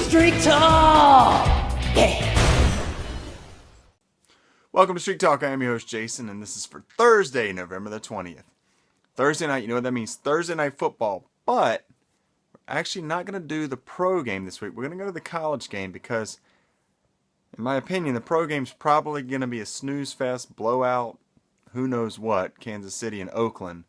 Street Talk! Yeah! Welcome to Street Talk. I am your host, Jason, and this is for Thursday, November the 20th. Thursday night, you know what that means? Thursday night football. But we're actually not going to do the pro game this week. We're going to go to the college game because, in my opinion, the pro game's probably going to be a snooze fest, blowout, who knows what, Kansas City and Oakland.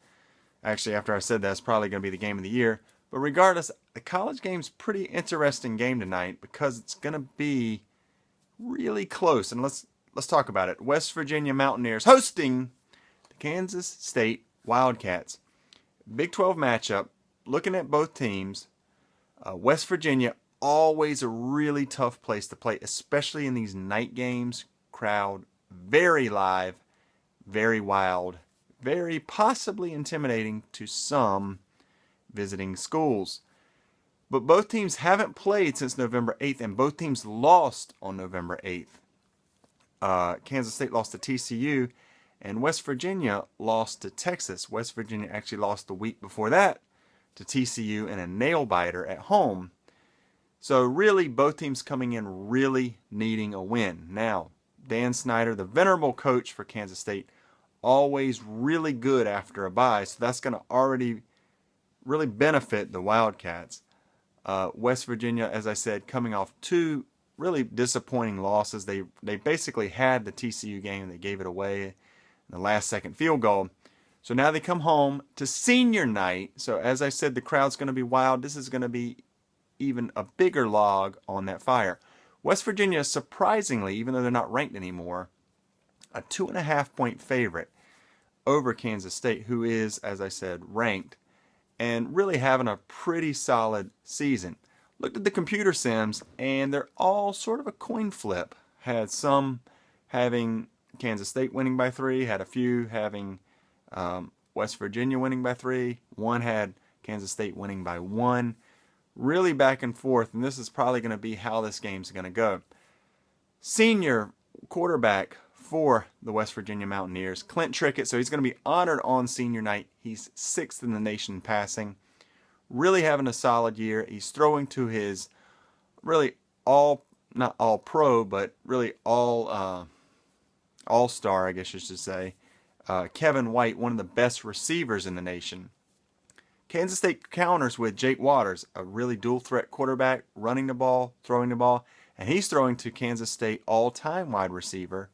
Actually, after I said that, it's probably going to be the game of the year. But regardless, the college game's a pretty interesting game tonight because it's going to be really close. And let's talk about it. West Virginia Mountaineers hosting the Kansas State Wildcats. Big 12 matchup. Looking at both teams, West Virginia, always a really tough place to play, especially in these night games. Crowd very live, very wild, very possibly intimidating to some visiting schools. But both teams haven't played since November 8th, and both teams lost on November 8th. Kansas State lost to TCU, and West Virginia lost to Texas. West Virginia actually lost the week before that to TCU in a nail-biter at home. So really, both teams coming in really needing a win. Now, Dan Snyder, the venerable coach for Kansas State, always really good after a bye, so that's going to already really benefit the Wildcats. West Virginia, as I said, coming off two really disappointing losses. They basically had the TCU game and they gave it away in the last second field goal. So now they come home to senior night. So as I said, the crowd's going to be wild. This is going to be even a bigger log on that fire. West Virginia, surprisingly, even though they're not ranked anymore, a 2.5-point favorite over Kansas State, who is, as I said, ranked and really having a pretty solid season. Looked at the computer sims, and they're all sort of a coin flip. Had some having Kansas State winning by 3, had a few having West Virginia winning by 3. One had Kansas State winning by 1. Really back and forth, and this is probably going to be how this game's going to go. Senior quarterback for the West Virginia Mountaineers, Clint Trickett, so he's going to be honored on senior night. He's 6th in the nation passing. Really having a solid year. He's throwing to his really not all pro, but really all all-star, I guess you should say. Kevin White, one of the best receivers in the nation. Kansas State counters with Jake Waters, a really dual-threat quarterback, running the ball, throwing the ball, and he's throwing to Kansas State all-time wide receiver,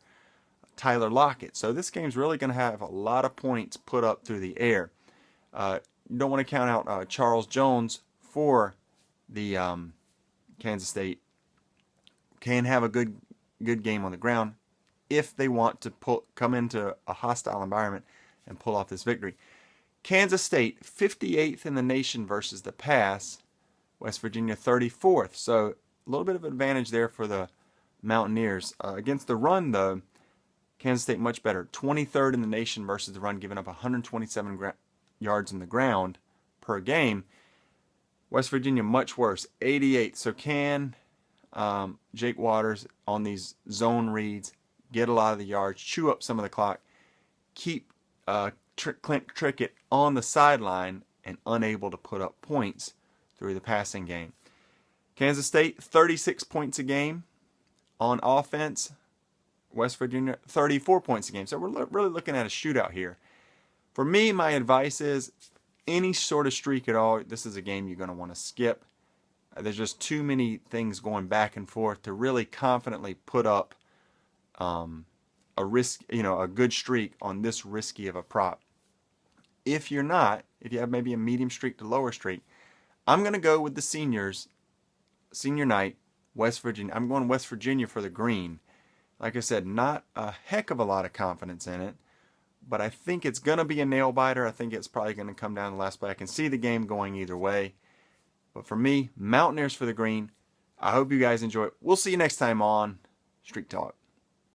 Tyler Lockett. So this game's really going to have a lot of points put up through the air. You don't want to count out Charles Jones for the Kansas State. Can have a good game on the ground if they want to come into a hostile environment and pull off this victory. Kansas State, 58th in the nation versus the pass. West Virginia, 34th. So a little bit of advantage there for the Mountaineers. Against the run, though, Kansas State much better. 23rd in the nation versus the run, giving up 127 yards in the ground per game. West Virginia much worse, 88th. So can Jake Waters on these zone reads get a lot of the yards, chew up some of the clock, keep Clint Trickett on the sideline and unable to put up points through the passing game. Kansas State, 36 points a game on offense. West Virginia, 34 points a game. So we're really looking at a shootout here. For me, my advice is any sort of streak at all, this is a game you're going to want to skip. There's just too many things going back and forth to really confidently put up a good streak on this risky of a prop. If you're not, if you have maybe a medium streak to lower streak, I'm going to go with the seniors, senior night, West Virginia. I'm going West Virginia for the green. Like I said, not a heck of a lot of confidence in it, but I think it's going to be a nail-biter. I think it's probably going to come down to the last play. I can see the game going either way. But for me, Mountaineers for the green. I hope you guys enjoy it. We'll see you next time on Street Talk.